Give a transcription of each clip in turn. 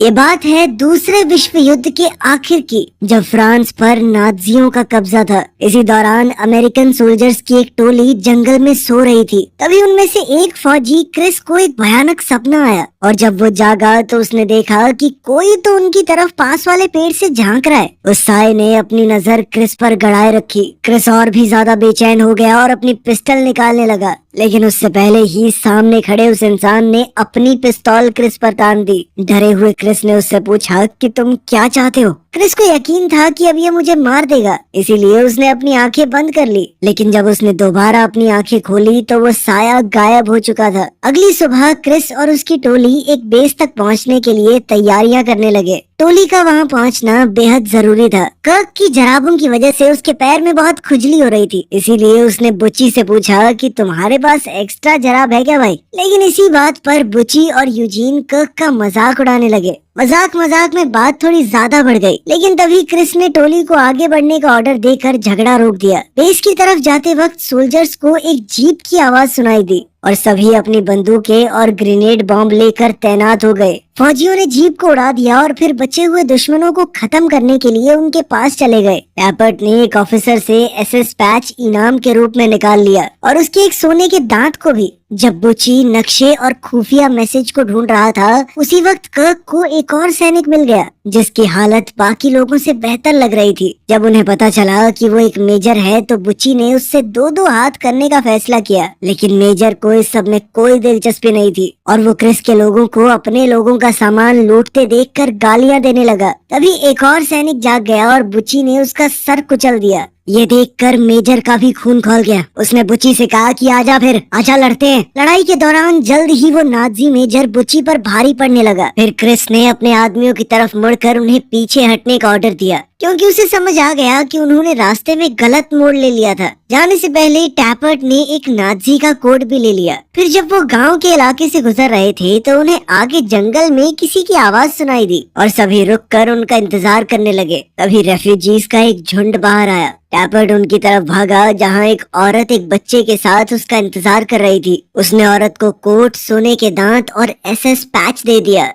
ये बात है दूसरे विश्व युद्ध के आखिर की, जब फ्रांस पर नाजियों का कब्जा था। इसी दौरान अमेरिकन सोल्जर्स की एक टोली जंगल में सो रही थी। तभी उनमें से एक फौजी क्रिस को एक भयानक सपना आया, और जब वो जागा तो उसने देखा कि कोई तो उनकी तरफ पास वाले पेड़ से झांक रहा है। उस साये ने अपनी नजर क्रिस पर गड़ाए रखी। क्रिस और भी ज्यादा बेचैन हो गया और अपनी पिस्टल निकालने लगा, लेकिन उससे पहले ही सामने खड़े उस इंसान ने अपनी पिस्तौल क्रिस पर तान दी। डरे हुए क्रिस ने उससे पूछा कि तुम क्या चाहते हो। क्रिस को यकीन था कि अब ये मुझे मार देगा, इसीलिए उसने अपनी आंखें बंद कर ली। लेकिन जब उसने दोबारा अपनी आंखें खोली तो वो साया गायब हो चुका था। अगली सुबह क्रिस और उसकी टोली एक बेस तक पहुंचने के लिए तैयारियां करने लगे। टोली का वहां पहुंचना बेहद जरूरी था। कर्क की जराबों की वजह से उसके पैर में बहुत खुजली हो रही थी, इसीलिए उसने बुच्ची से पूछा कि तुम्हारे पास एक्स्ट्रा जराब है क्या भाई। लेकिन इसी बात पर बुच्ची और यूजीन कर्क का मजाक उड़ाने लगे। मजाक मजाक में बात थोड़ी ज्यादा बढ़ गई, लेकिन तभी क्रिस ने टोली को आगे बढ़ने का ऑर्डर देकर झगड़ा रोक दिया। बेस की तरफ जाते वक्त सोल्जर्स को एक जीप की आवाज सुनाई दी और सभी अपनी बंदूकें और ग्रेनेड बॉम्ब लेकर तैनात हो गए। फौजियों ने जीप को उड़ा दिया और फिर बचे हुए दुश्मनों को खत्म करने के लिए उनके पास चले गए। टैपर्ट ने एक ऑफिसर से एसएस पैच इनाम के रूप में निकाल लिया और उसके एक सोने के दांत को भी। जब बुची नक्शे और खुफिया मैसेज को ढूंढ रहा था, उसी वक्त कर्क को एक और सैनिक मिल गया जिसकी हालत बाकी लोगों से बेहतर लग रही थी। जब उन्हें पता चला कि वो एक मेजर है तो बुची ने उससे दो हाथ करने का फैसला किया, लेकिन मेजर को इस सब में कोई दिलचस्पी नहीं थी और वो क्रिस के लोगों को अपने लोगों का सामान लूटते देखकर गालियां देने लगा। तभी एक और सैनिक जाग गया और बुची ने उसका सर कुचल दिया। ये देखकर मेजर का भी खून खौल गया। उसने बुची से कहा कि आजा फिर आजा लड़ते हैं। लड़ाई के दौरान जल्द ही वो नाजी मेजर बुची पर भारी पड़ने लगा। फिर क्रिस ने अपने आदमियों की तरफ मुड़कर उन्हें पीछे हटने का ऑर्डर दिया, क्योंकि उसे समझ आ गया कि उन्होंने रास्ते में गलत मोड़ ले लिया था। जाने से पहले टैपर्ट ने एक नाजी का कोड भी ले लिया। फिर जब वो गांव के इलाके से गुजर रहे थे तो उन्हें आगे जंगल में किसी की आवाज सुनाई दी और सभी रुककर उनका इंतजार करने लगे। तभी रेफ्यूजीज का एक झुंड बाहर आया। टैपर्ट उनकी तरफ भागा, जहां एक औरत एक बच्चे के साथ उसका इंतजार कर रही थी। उसने औरत को कोट, सोने के दांत और एसएस पैच दे दिया।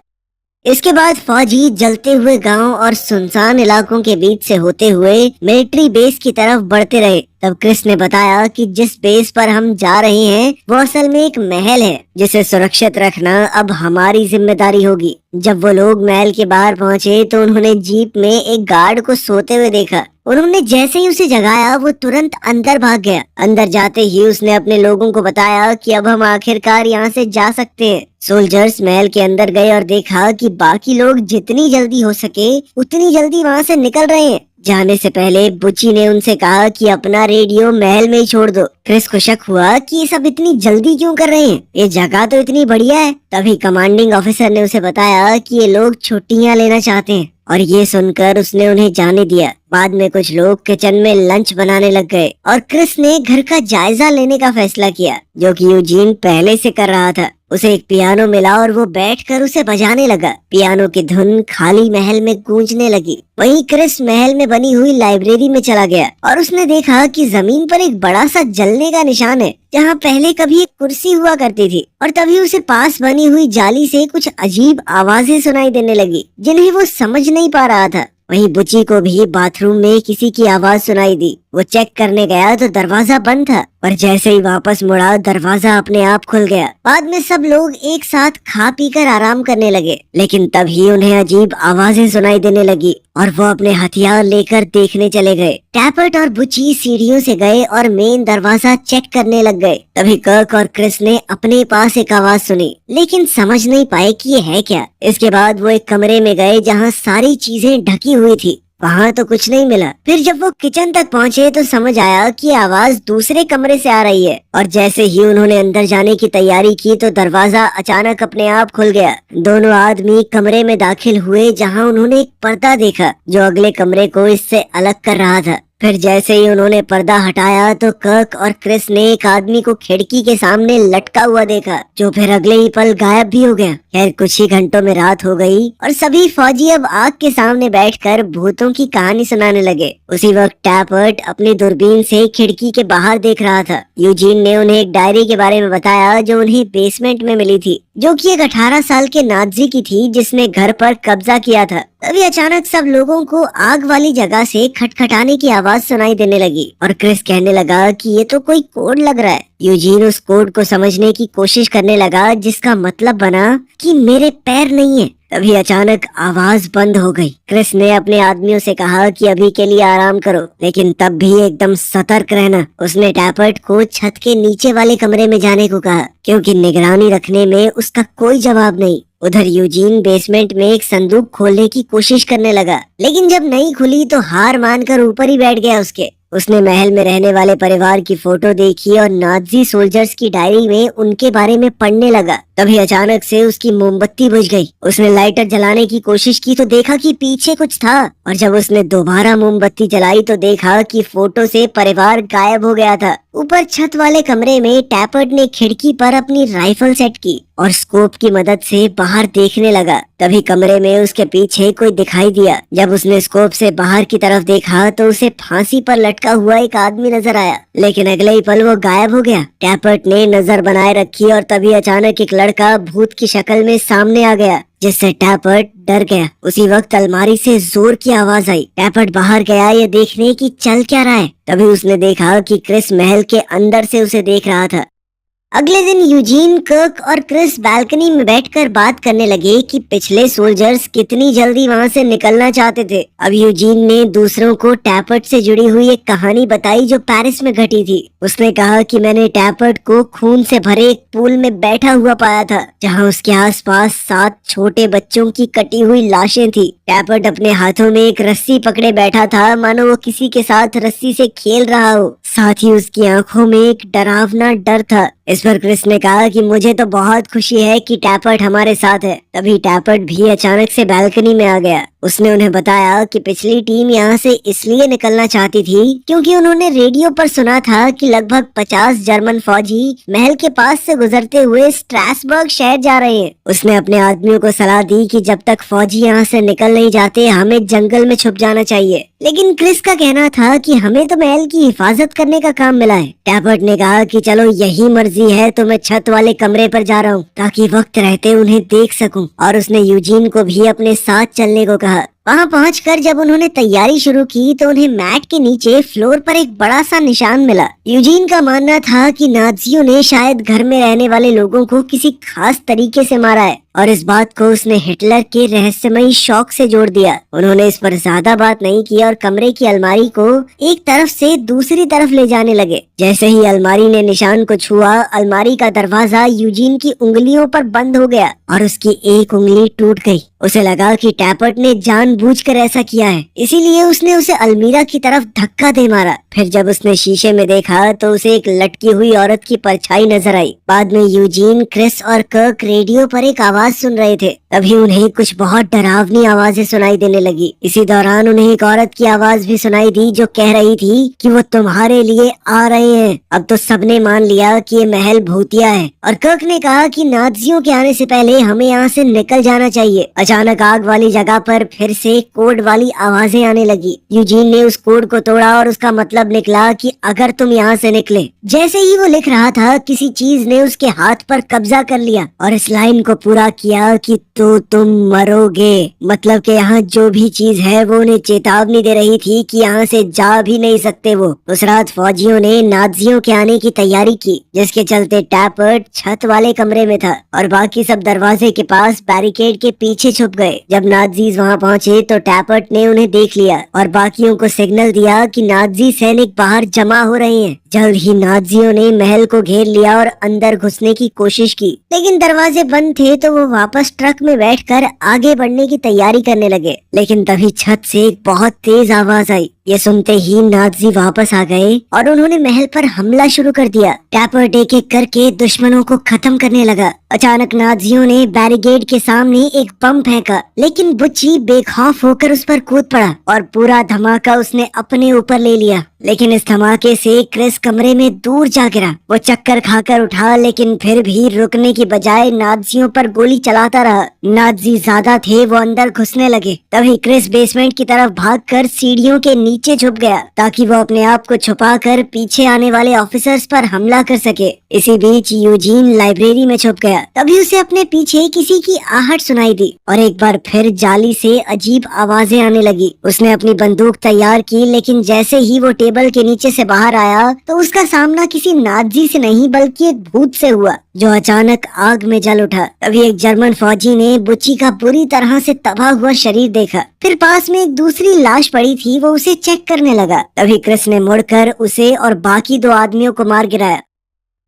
इसके बाद फौजी जलते हुए गांव और सुनसान इलाकों के बीच से होते हुए मिलिट्री बेस की तरफ बढ़ते रहे। तब क्रिस ने बताया कि जिस बेस पर हम जा रहे हैं वो असल में एक महल है, जिसे सुरक्षित रखना अब हमारी जिम्मेदारी होगी। जब वो लोग महल के बाहर पहुंचे तो उन्होंने जीप में एक गार्ड को सोते हुए देखा। उन्होंने जैसे ही उसे जगाया वो तुरंत अंदर भाग गया। अंदर जाते ही उसने अपने लोगों को बताया कि अब हम आखिरकार यहाँ से जा सकते हैं। सोल्जर्स महल के अंदर गए और देखा कि बाकी लोग जितनी जल्दी हो सके उतनी जल्दी वहाँ से निकल रहे हैं। जाने से पहले बुची ने उनसे कहा कि अपना रेडियो महल में ही छोड़ दो। क्रिस को शक हुआ कि ये सब इतनी जल्दी क्यों कर रहे हैं, ये जगह तो इतनी बढ़िया है। तभी कमांडिंग ऑफिसर ने उसे बताया कि ये लोग छुट्टियां लेना चाहते हैं, और ये सुनकर उसने उन्हें जाने दिया। बाद में कुछ लोग किचन में लंच बनाने लग गए और क्रिस ने घर का जायजा लेने का फैसला किया, जो कि यूजीन पहले से कर रहा था। उसे एक पियानो मिला और वो बैठकर उसे बजाने लगा। पियानो की धुन खाली महल में गूंजने लगी। वहीं क्रिस महल में बनी हुई लाइब्रेरी में चला गया और उसने देखा कि जमीन पर एक बड़ा सा जलने का निशान है, जहाँ पहले कभी एक कुर्सी हुआ करती थी। और तभी उसे पास बनी हुई जाली से कुछ अजीब आवाजें सुनाई देने लगी, जिन्हें वो समझ नहीं पा रहा था। वहीं बुची को भी बाथरूम में किसी की आवाज सुनाई दी। वो चेक करने गया तो दरवाजा बंद था, पर जैसे ही वापस मुड़ा दरवाजा अपने आप खुल गया। बाद में सब लोग एक साथ खा पी कर आराम करने लगे, लेकिन तभी उन्हें अजीब आवाजें सुनाई देने लगी और वो अपने हथियार लेकर देखने चले गए। टैपर्ट और बुची सीढ़ियों से गए और मेन दरवाजा चेक करने लग गए। तभी कर्क और क्रिस ने अपने पास एक आवाज सुनी, लेकिन समझ नहीं पाए कि ये है क्या। इसके बाद वो एक कमरे में गए जहाँ सारी चीजें ढकी हुई थी। वहाँ तो कुछ नहीं मिला। फिर जब वो किचन तक पहुँचे तो समझ आया कि आवाज दूसरे कमरे से आ रही है, और जैसे ही उन्होंने अंदर जाने की तैयारी की तो दरवाजा अचानक अपने आप खुल गया। दोनों आदमी कमरे में दाखिल हुए, जहाँ उन्होंने एक पर्दा देखा जो अगले कमरे को इससे अलग कर रहा था। फिर जैसे ही उन्होंने पर्दा हटाया तो कर्क और क्रिस ने एक आदमी को खिड़की के सामने लटका हुआ देखा, जो फिर अगले ही पल गायब भी हो गया। खैर कुछ ही घंटों में रात हो गई और सभी फौजी अब आग के सामने बैठकर भूतों की कहानी सुनाने लगे। उसी वक्त टैपर्ट अपनी दूरबीन से खिड़की के बाहर देख रहा था। यूजीन ने उन्हें एक डायरी के बारे में बताया जो उन्हें बेसमेंट में मिली थी, जो कि एक 18 साल के नाजी की थी जिसने घर पर कब्जा किया था। तभी अचानक सब लोगों को आग वाली जगह से खटखटाने की आवाज सुनाई देने लगी और क्रिस कहने लगा कि ये तो कोई कोड लग रहा है। यूजीन उस कोड को समझने की कोशिश करने लगा, जिसका मतलब बना कि मेरे पैर नहीं है। तभी अचानक आवाज बंद हो गई। क्रिस ने अपने आदमियों से कहा कि अभी के लिए आराम करो, लेकिन तब भी एकदम सतर्क रहना। उसने टैपर्ट को छत के नीचे वाले कमरे में जाने को कहा, क्योंकि निगरानी रखने में उसका कोई जवाब नहीं। उधर यूजीन बेसमेंट में एक संदूक खोलने की कोशिश करने लगा, लेकिन जब नहीं खुली तो हार मानकर ऊपर ही बैठ गया। उसने महल में रहने वाले परिवार की फोटो देखी और नाजी सोल्जर्स की डायरी में उनके बारे में पढ़ने लगा। तभी अचानक से उसकी मोमबत्ती बुझ गई। उसने लाइटर जलाने की कोशिश की तो देखा कि पीछे कुछ था, और जब उसने दोबारा मोमबत्ती जलाई तो देखा कि फोटो से परिवार गायब हो गया था। ऊपर छत वाले कमरे में टैपर्ट ने खिड़की पर अपनी राइफल सेट की और स्कोप की मदद से बाहर देखने लगा। तभी कमरे में उसके पीछे कोई दिखाई दिया। जब उसने स्कोप से बाहर की तरफ देखा तो उसे फांसी पर लटका हुआ एक आदमी नजर आया, लेकिन अगले ही पल वो गायब हो गया। टैपर्ट ने नजर बनाए रखी और तभी अचानक एक लड़का भूत की शक्ल में सामने आ गया, जिससे टैपर्ट डर गया। उसी वक्त अलमारी से जोर की आवाज आई। टैपर्ट बाहर गया ये देखने की चल क्या रहा है। तभी उसने देखा कि क्रिस महल के अंदर से उसे देख रहा था। अगले दिन यूजीन, कर्क और क्रिस बालकनी में बैठकर बात करने लगे कि पिछले सोल्जर्स कितनी जल्दी वहां से निकलना चाहते थे। अब यूजीन ने दूसरों को टैपर्ट से जुड़ी हुई एक कहानी बताई जो पेरिस में घटी थी। उसने कहा कि मैंने टैपर्ट को खून से भरे एक पूल में बैठा हुआ पाया था, जहां उसके आसपास 7 छोटे बच्चों की कटी हुई लाशें थी। टैपर्ट अपने हाथों में एक रस्सी पकड़े बैठा था, मानो वो किसी के साथ रस्सी से खेल रहा हो। साथ ही उसकी आंखों में एक डरावना डर था। इस पर क्रिस ने कहा कि मुझे तो बहुत खुशी है कि टैपर्ट हमारे साथ है। तभी टैपर्ट भी अचानक से बालकनी में आ गया। उसने उन्हें बताया कि पिछली टीम यहाँ से इसलिए निकलना चाहती थी क्योंकि उन्होंने रेडियो पर सुना था कि लगभग 50 जर्मन फौजी महल के पास से गुजरते हुए स्ट्रासबर्ग शहर जा रहे हैं। उसने अपने आदमियों को सलाह दी कि जब तक फौजी यहाँ से निकल नहीं जाते हमें जंगल में छुप जाना चाहिए। लेकिन क्रिस का कहना था कि हमें तो महल की हिफाजत करने का काम मिला है। टैपर्ट ने कहा कि चलो यही मर्जी है तो मैं छत वाले कमरे पर जा रहा हूँ ताकि वक्त रहते उन्हें देख सकूं। और उसने यूजीन को भी अपने साथ चलने को कहा। वहां पहुंचकर जब उन्होंने तैयारी शुरू की तो उन्हें मैट के नीचे फ्लोर पर एक बड़ा सा निशान मिला। यूजीन का मानना था कि नाजियों ने शायद घर में रहने वाले लोगों को किसी खास तरीके से मारा है, और इस बात को उसने हिटलर के रहस्यमयी शौक से जोड़ दिया। उन्होंने इस पर ज्यादा बात नहीं की और कमरे की अलमारी को एक तरफ से दूसरी तरफ ले जाने लगे। जैसे ही अलमारी ने निशान को छुआ, अलमारी का दरवाजा यूजीन की उंगलियों पर बंद हो गया और उसकी एक उंगली टूट गई। उसे लगा कि टैपर्ट ने जानबूझकर ऐसा किया है, इसीलिए उसने उसे अलमीरा की तरफ धक्का दे मारा। फिर जब उसने शीशे में देखा तो उसे एक लटकी हुई औरत की परछाई नजर आई। बाद में यूजीन, क्रिस और कर्क रेडियो पर एक आवाज सुन रहे थे। तभी उन्हें कुछ बहुत डरावनी आवाजें सुनाई देने लगी। इसी दौरान उन्हें एक औरत की आवाज भी सुनाई दी जो कह रही थी कि वो तुम्हारे लिए आ रहे हैं। अब तो सबने मान लिया कि ये महल भूतिया है, और कर्क ने कहा कि नाजियों के आने से पहले हमें यहाँ से निकल जाना चाहिए। अचानक आग वाली जगह पर फिर से कोड वाली आवाजें आने लगी। यूजीन ने उस कोड को तोड़ा और उसका मतलब निकला कि अगर तुम यहाँ से निकले। जैसे ही वो लिख रहा था किसी चीज ने उसके हाथ पर कब्जा कर लिया और इस लाइन को पूरा किया कि तो तुम मरोगे। मतलब कि यहाँ जो भी चीज है वो उन्हें चेतावनी दे रही थी कि यहाँ से जा भी नहीं सकते वो। उस रात फौजियों ने नाजियों के आने की तैयारी की, जिसके चलते टैपर्ट छत वाले कमरे में था और बाकी सब दरवाजे के पास बैरिकेड के पीछे छुप गए। जब नाजीज वहाँ पहुँचे तो टैपर्ट ने उन्हें देख लिया और बाकियों को सिग्नल दिया कि नाजी सैनिक बाहर जमा हो रहे हैं। जल्द ही नाजियों ने महल को घेर लिया और अंदर घुसने की कोशिश की, लेकिन दरवाजे बंद थे तो वो वापस ट्रक में बैठकर आगे बढ़ने की तैयारी करने लगे। लेकिन तभी छत से एक बहुत तेज आवाज आई ये सुनते ही नाज़ी वापस आ गए और उन्होंने महल पर हमला शुरू कर दिया। टैपर्ट एक एक करके दुश्मनों को खत्म करने लगा। अचानक नाज़ियों ने बैरिकेड के सामने एक बम फेंका, लेकिन बुच्ची बेखौफ होकर उस पर कूद पड़ा और पूरा धमाका उसने अपने ऊपर ले लिया। लेकिन इस धमाके से क्रिस कमरे में दूर जा गिरा। वो चक्कर खाकर उठा, लेकिन फिर भी रुकने की बजाय नाज़ियों पर गोली चलाता रहा। नाज़ी ज्यादा थे, वो अंदर घुसने लगे। तभी क्रिस बेसमेंट की तरफ भागकर सीढ़ियों के नीचे छुप गया ताकि वो अपने आप को छुपाकर पीछे आने वाले ऑफिसर्स पर हमला कर सके। इसी बीच यूजीन लाइब्रेरी में छुप गया। तभी उसे अपने पीछे किसी की आहट सुनाई दी और एक बार फिर जाली से अजीब आवाजें आने लगी। उसने अपनी बंदूक तैयार की, लेकिन जैसे ही वो टेबल के नीचे से बाहर आया तो उसका सामना किसी नाज़ी से नहीं बल्कि एक भूत से हुआ जो अचानक आग में जल उठा। तभी एक जर्मन फौजी ने बुच्ची का बुरी तरह से तबाह हुआ शरीर देखा। फिर पास में एक दूसरी लाश पड़ी थी, वो उसे चेक करने लगा। तभी क्रिस ने मुड़कर उसे और बाकी 2 आदमियों को मार गिराया।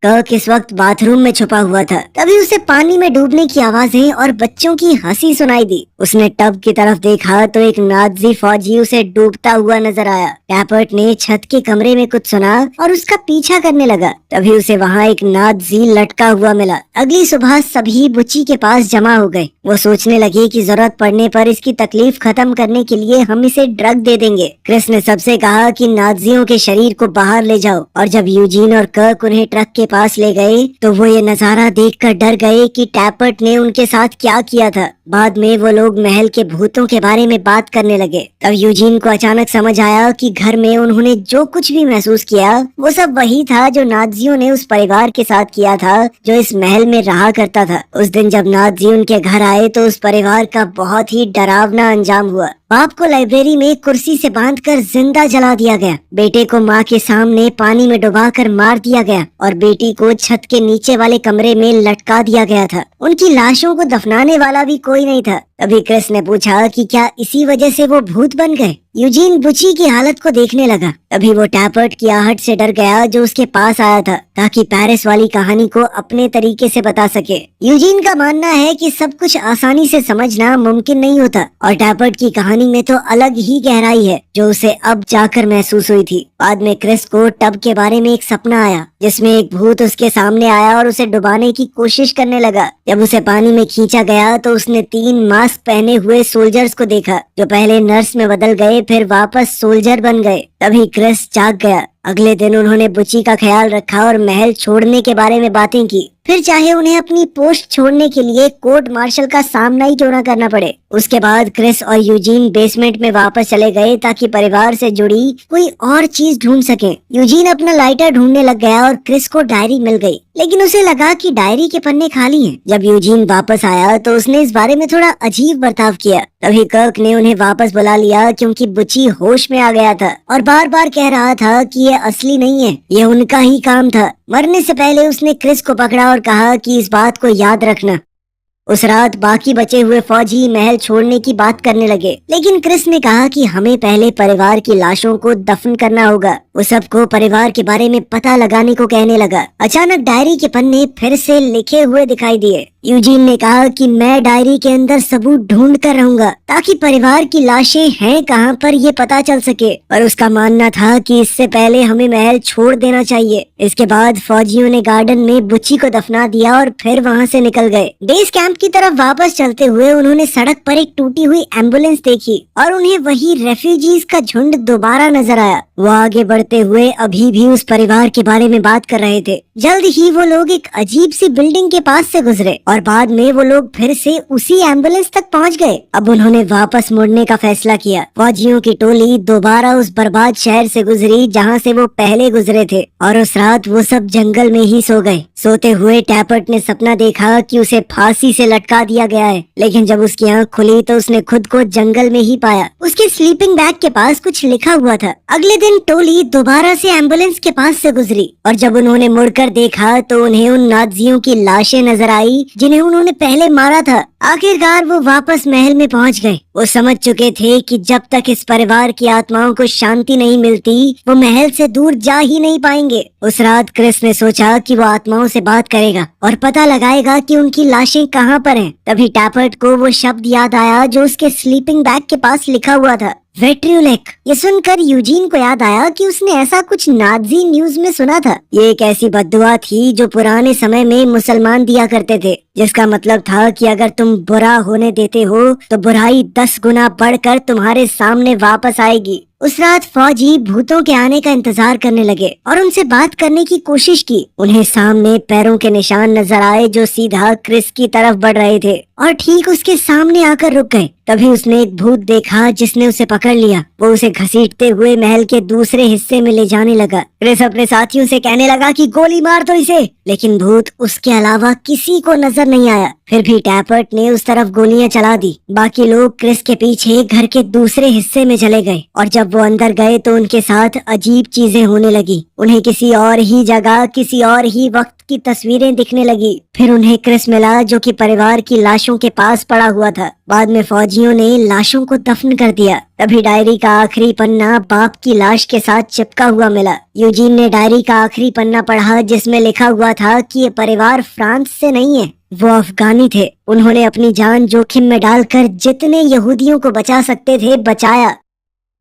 कर्क इस वक्त बाथरूम में छुपा हुआ था। तभी उसे पानी में डूबने की आवाजें और बच्चों की हंसी सुनाई दी। उसने टब की तरफ देखा तो एक नाज़ी फौजी उसे डूबता हुआ नजर आया। टैपर्ट ने छत के कमरे में कुछ सुना और उसका पीछा करने लगा। तभी उसे वहाँ एक नाज़ी लटका हुआ मिला। अगली सुबह सभी बुच्ची के पास जमा हो गए। वो सोचने लगे कि जरूरत पड़ने पर इसकी तकलीफ खत्म करने के लिए हम इसे ड्रग दे देंगे। क्रिस ने सबसे कहा कि नाज़ियों के शरीर को बाहर ले जाओ, और जब यूजीन और कर्क उन्हें ट्रक के पास ले गए तो वो ये नजारा देखकर डर गए कि टैपर्ट ने उनके साथ क्या किया था। बाद में वो लोग महल के भूतों के बारे में बात करने लगे। तब यूजीन को अचानक समझ आया कि घर में उन्होंने जो कुछ भी महसूस किया वो सब वही था जो नाज़ियों ने उस परिवार के साथ किया था जो इस महल में रहा करता था। उस दिन जब नाज़ी उनके घर आए तो उस परिवार का बहुत ही डरावना अंजाम हुआ। बाप को लाइब्रेरी में कुर्सी से बांधकर जिंदा जला दिया गया। बेटे को माँ के सामने पानी में डुबाकर मार दिया गया और बेटी को छत के नीचे वाले कमरे में लटका दिया गया था। उनकी लाशों को दफनाने वाला भी कोई नहीं था। तभी क्रिस ने पूछा कि क्या इसी वजह से वो भूत बन गए। यूजीन बुची की हालत को देखने लगा। तभी वो टैपर्ट की आहट से डर गया जो उसके पास आया था ताकि पेरिस वाली कहानी को अपने तरीके से बता सके। यूजीन का मानना है कि सब कुछ आसानी से समझना मुमकिन नहीं होता और टैपर्ट की कहानी में तो अलग ही गहराई है जो उसे अब जाकर महसूस हुई थी। बाद में क्रिस को टब के बारे में एक सपना आया जिसमें एक भूत उसके सामने आया और उसे डुबाने की कोशिश करने लगा। जब उसे पानी में खींचा गया तो उसने 3 मास्क पहने हुए सोल्जर्स को देखा जो पहले नर्स में बदल गए फिर वापस सोल्जर बन गए। तभी क्रिस जाग गया। अगले दिन उन्होंने बुची का ख्याल रखा और महल छोड़ने के बारे में बातें की। फिर चाहे उन्हें अपनी पोस्ट छोड़ने के लिए कोर्ट मार्शल का सामना ही क्यों न करना पड़े। उसके बाद क्रिस और यूजीन बेसमेंट में वापस चले गए ताकि परिवार से जुड़ी कोई और चीज ढूंढ सके। यूजीन अपना लाइटर ढूंढने लग गया और क्रिस को डायरी मिल गई, लेकिन उसे लगा कि डायरी के पन्ने खाली हैं। जब यूजीन वापस आया तो उसने इस बारे में थोड़ा अजीब बर्ताव किया। तभी कर्क ने उन्हें वापस बुला लिया क्योंकि बुची होश में आ गया था और बार बार कह रहा था कि ये असली नहीं है, ये उनका ही काम था। मरने से पहले उसने क्रिस को पकड़ा और कहा कि इस बात को याद रखना। उस रात बाकी बचे हुए फौजी महल छोड़ने की बात करने लगे, लेकिन क्रिस ने कहा कि हमें पहले परिवार की लाशों को दफन करना होगा। वो सबको परिवार के बारे में पता लगाने को कहने लगा। अचानक डायरी के पन्ने फिर से लिखे हुए दिखाई दिए। यूजीन ने कहा कि मैं डायरी के अंदर सबूत ढूंढ कर रहूंगा ताकि परिवार की लाशें हैं कहां पर ये पता चल सके, पर उसका मानना था कि इससे पहले हमें महल छोड़ देना चाहिए। इसके बाद फौजियों ने गार्डन में बुच्ची को दफना दिया और फिर वहां से निकल गए। बेस कैंप की तरफ वापस चलते हुए उन्होंने सड़क पर एक टूटी हुई एम्बुलेंस देखी और उन्हें वही रेफ्यूजीज का झुंड दोबारा नजर आया। वो आगे बढ़ते हुए अभी भी उस परिवार के बारे में बात कर रहे थे। जल्द ही वो लोग एक अजीब सी बिल्डिंग के पास से गुजरे और बाद में वो लोग फिर से उसी एम्बुलेंस तक पहुंच गए। अब उन्होंने वापस मुड़ने का फैसला किया। फौजियों की टोली दोबारा उस बर्बाद शहर से गुजरी जहां से वो पहले गुजरे थे और उस रात वो सब जंगल में ही सो गए। सोते हुए टैपर्ट ने सपना देखा कि उसे फांसी से लटका दिया गया है, लेकिन जब उसकी आंख खुली तो उसने खुद को जंगल में ही पाया। उसके स्लीपिंग बैग के पास कुछ लिखा हुआ था। अगले दिन टोली दोबारा से एम्बुलेंस के पास से गुजरी और जब उन्होंने मुड़कर देखा तो उन्हें उन नाज़ियों की लाशें नजर आई जिन्हें उन्होंने पहले मारा था। आखिरकार वो वापस महल में पहुंच गए। वो समझ चुके थे कि जब तक इस परिवार की आत्माओं को शांति नहीं मिलती वो महल से दूर जा ही नहीं पाएंगे। उस रात क्रिस ने सोचा कि वो आत्माओं से बात करेगा और पता लगाएगा कि उनकी लाशें कहां पर हैं। तभी टैपर्ट को वो शब्द याद आया जो उसके स्लीपिंग बैग के पास लिखा हुआ था। वेट्रियोलेक। ये सुनकर यूजीन को याद आया कि उसने ऐसा कुछ नाजी न्यूज में सुना था। ये एक ऐसी बद्दुआ थी जो पुराने समय में मुसलमान दिया करते थे, जिसका मतलब था कि अगर तुम बुरा होने देते हो तो बुराई 10 गुना बढ़कर तुम्हारे सामने वापस आएगी। उस रात फौजी भूतों के आने का इंतजार करने लगे और उनसे बात करने की कोशिश की। उन्हें सामने पैरों के निशान नजर आए जो सीधा क्रिस की तरफ बढ़ रहे थे और ठीक उसके सामने आकर रुक गए। तभी उसने एक भूत देखा जिसने उसे पकड़ लिया। वो उसे घसीटते हुए महल के दूसरे हिस्से में ले जाने लगा। क्रिस अपने साथियों से कहने लगा कि गोली मार दो इसे, लेकिन भूत उसके अलावा किसी को नजर नहीं आया। फिर भी टैपर्ट ने उस तरफ गोलियां चला दी। बाकी लोग क्रिस के पीछे घर के दूसरे हिस्से में चले गए और जब वो अंदर गए तो उनके साथ अजीब चीजें होने लगी। उन्हें किसी और ही जगह, किसी और ही वक्त की तस्वीरें दिखने लगी। फिर उन्हें क्रिस मिला जो कि परिवार की लाशों के पास पड़ा हुआ था। बाद में फौजियों ने लाशों को दफन कर दिया। तभी डायरी का आखिरी पन्ना बाप की लाश के साथ चिपका हुआ मिला। यूजीन ने डायरी का आखिरी पन्ना पढ़ा जिसमें लिखा हुआ था कि ये परिवार फ्रांस से नहीं है, वो अफगानी थे। उन्होंने अपनी जान जोखिम में डालकर जितने यहूदियों को बचा सकते थे बचाया।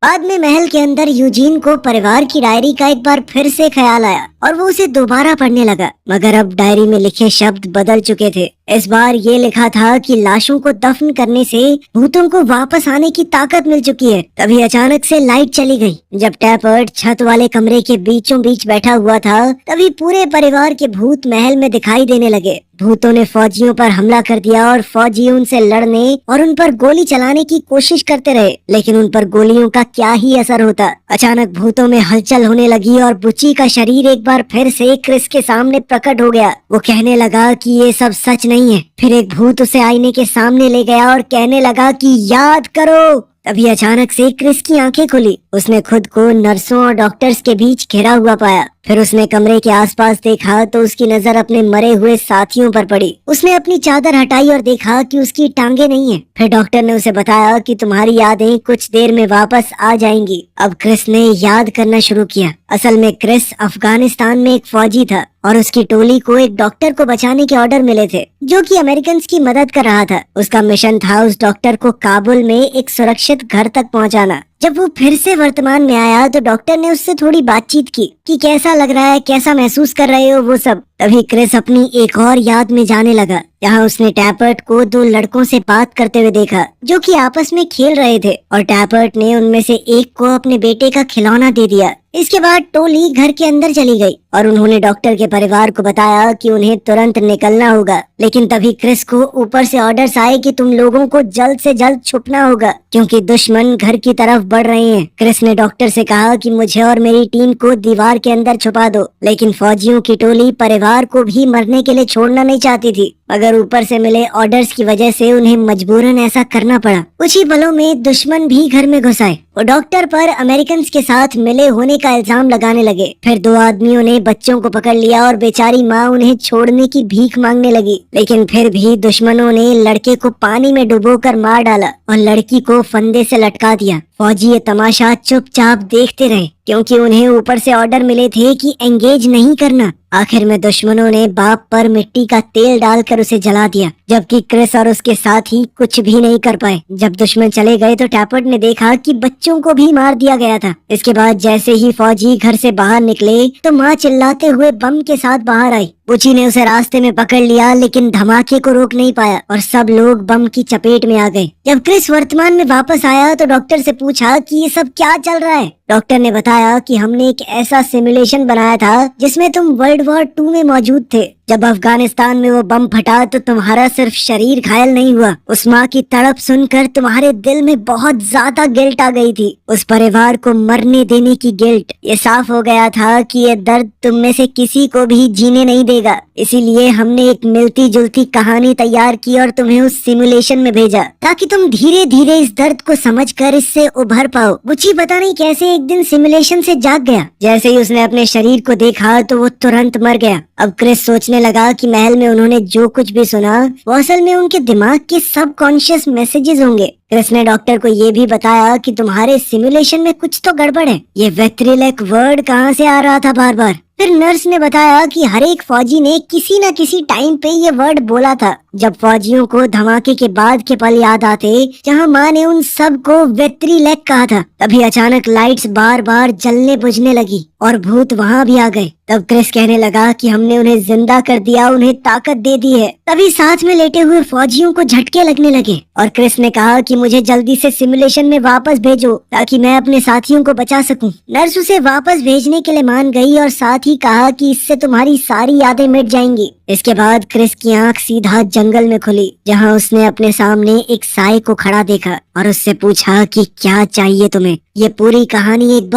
बाद में महल के अंदर यूजीन को परिवार की डायरी का एक बार फिर से ख्याल आया और वो उसे दोबारा पढ़ने लगा, मगर अब डायरी में लिखे शब्द बदल चुके थे। इस बार ये लिखा था कि लाशों को दफन करने से भूतों को वापस आने की ताकत मिल चुकी है। तभी अचानक से लाइट चली गई। जब टैपर्ट छत वाले कमरे के बीचों बीच बैठा हुआ था तभी पूरे परिवार के भूत महल में दिखाई देने लगे। भूतों ने फौजियों पर हमला कर दिया और फौजी उनसे लड़ने और उन पर गोली चलाने की कोशिश करते रहे, लेकिन उन पर गोलियों का क्या ही असर होता। अचानक भूतों में हलचल होने लगी और बुची का शरीर एक बार फिर से क्रिस के सामने प्रकट हो गया। वो कहने लगा कि ये सब सच नहीं है। फिर एक भूत उसे आईने के सामने ले गया और कहने लगा कि याद करो। तभी अचानक से क्रिस की आंखें खुली। उसने खुद को नर्सों और डॉक्टर्स के बीच घिरा हुआ पाया। फिर उसने कमरे के आसपास देखा तो उसकी नजर अपने मरे हुए साथियों पर पड़ी। उसने अपनी चादर हटाई और देखा कि उसकी टांगे नहीं है। फिर डॉक्टर ने उसे बताया कि तुम्हारी यादें कुछ देर में वापस आ जाएंगी। अब क्रिस ने याद करना शुरू किया। असल में क्रिस अफगानिस्तान में एक फौजी था और उसकी टोली को एक डॉक्टर को बचाने के ऑर्डर मिले थे जो कि अमेरिकन की मदद कर रहा था। उसका मिशन था उस डॉक्टर को काबुल में एक सुरक्षित घर तक पहुंचाना। जब वो फिर से वर्तमान में आया तो डॉक्टर ने उससे थोड़ी बातचीत की कि कैसा लग रहा है, कैसा महसूस कर रहे हो वो सब। तभी क्रिस अपनी एक और याद में जाने लगा। यहाँ उसने टैपर्ट को 2 लड़कों से बात करते हुए देखा जो कि आपस में खेल रहे थे और टैपर्ट ने उनमें से एक को अपने बेटे का खिलौना दे दिया। इसके बाद टोली घर के अंदर चली गई और उन्होंने डॉक्टर के परिवार को बताया कि उन्हें तुरंत निकलना होगा। लेकिन तभी क्रिस को ऊपर से ऑर्डर्स आए कि तुम लोगों को जल्द से जल्द छुपना होगा क्योंकि दुश्मन घर की तरफ बढ़ रहे हैं। क्रिस ने डॉक्टर से कहा कि मुझे और मेरी टीम को दीवार के अंदर छुपा दो, लेकिन फौजियों की टोली परिवार को भी मरने के लिए छोड़ना नहीं चाहती थी, मगर ऊपर से मिले ऑर्डर्स की वजह से उन्हें मजबूरन ऐसा करना पड़ा। कुछ ही पलों में दुश्मन भी घर में घुस आए। वो डॉक्टर पर अमेरिकन के साथ मिले होने का इल्जाम लगाने लगे। फिर 2 आदमियों ने बच्चों को पकड़ लिया और बेचारी माँ उन्हें छोड़ने की भीख मांगने लगी, लेकिन फिर भी दुश्मनों ने लड़के को पानी में डुबोकर मार डाला और लड़की को फंदे से लटका दिया। फौजी ये तमाशा चुपचाप देखते रहे क्योंकि उन्हें ऊपर से ऑर्डर मिले थे कि एंगेज नहीं करना। आखिर में दुश्मनों ने बाप पर मिट्टी का तेल डालकर उसे जला दिया, जबकि क्रिस और उसके साथी कुछ भी नहीं कर पाए। जब दुश्मन चले गए तो टैपर्ट ने देखा कि बच्चों को भी मार दिया गया था। इसके बाद जैसे ही फौजी घर से बाहर निकले तो माँ चिल्लाते हुए बम के साथ बाहर आई। बुची ने उसे रास्ते में पकड़ लिया लेकिन धमाके को रोक नहीं पाया और सब लोग बम की चपेट में आ गए। जब क्रिस वर्तमान में वापस आया तो डॉक्टर से पूछा कि ये सब क्या चल रहा है। डॉक्टर ने बताया कि हमने एक ऐसा सिमुलेशन बनाया था जिसमें तुम वर्ल्ड वॉर 2 में मौजूद थे। जब अफगानिस्तान में वो बम फटा तो तुम्हारा सिर्फ शरीर घायल नहीं हुआ, उस माँ की तड़प सुनकर तुम्हारे दिल में बहुत ज्यादा गिल्ट आ गई थी, उस परिवार को मरने देने की गिल्ट। ये साफ हो गया था कि ये दर्द तुम में से किसी को भी जीने नहीं देगा, इसीलिए हमने एक मिलती जुलती कहानी तैयार की और तुम्हें उस सिमुलेशन में भेजा ताकि तुम धीरे धीरे इस दर्द को समझकर इससे उभर पाओ। बुची पता नहीं कैसे एक दिन सिमुलेशन से जाग गया। जैसे ही उसने अपने शरीर को देखा तो वो तुरंत मर गया। अब क्रिस सोचने लगा कि महल में उन्होंने जो कुछ भी सुना वो असल में उनके दिमाग के सबकॉन्शियस मैसेजेस होंगे। क्रिस ने डॉक्टर को ये भी बताया कि तुम्हारे सिमुलेशन में कुछ तो गड़बड़ है। ये वेट्रिलेक वर्ड कहाँ से आ रहा था बार बार। फिर नर्स ने बताया कि हर एक फौजी ने किसी न किसी टाइम पे ये वर्ड बोला था। जब फौजियों को धमाके के बाद के पल याद आते जहां माँ ने उन सब को वेत्री लेग कहा था, तभी अचानक लाइट्स बार बार जलने बुझने लगी और भूत वहां भी आ गए। तब क्रिस कहने लगा कि हमने उन्हें जिंदा कर दिया, उन्हें ताकत दे दी है। तभी साथ में लेटे हुए फौजियों को झटके लगने लगे और क्रिस ने कहा कि मुझे जल्दी से सिमुलेशन में वापस भेजो ताकि मैं अपने साथियों को बचा सकूं। नर्स उसे वापस भेजने के लिए मान गई और साथ ही कहा कि इससे तुम्हारी सारी यादें मिट जाएंगी। इसके बाद क्रिस की आंख सीधा जंगल में खुली जहां उसने अपने सामने एक साए को खड़ा देखा और उससे पूछा कि क्या चाहिए तुम्हें। ये पूरी कहानी एक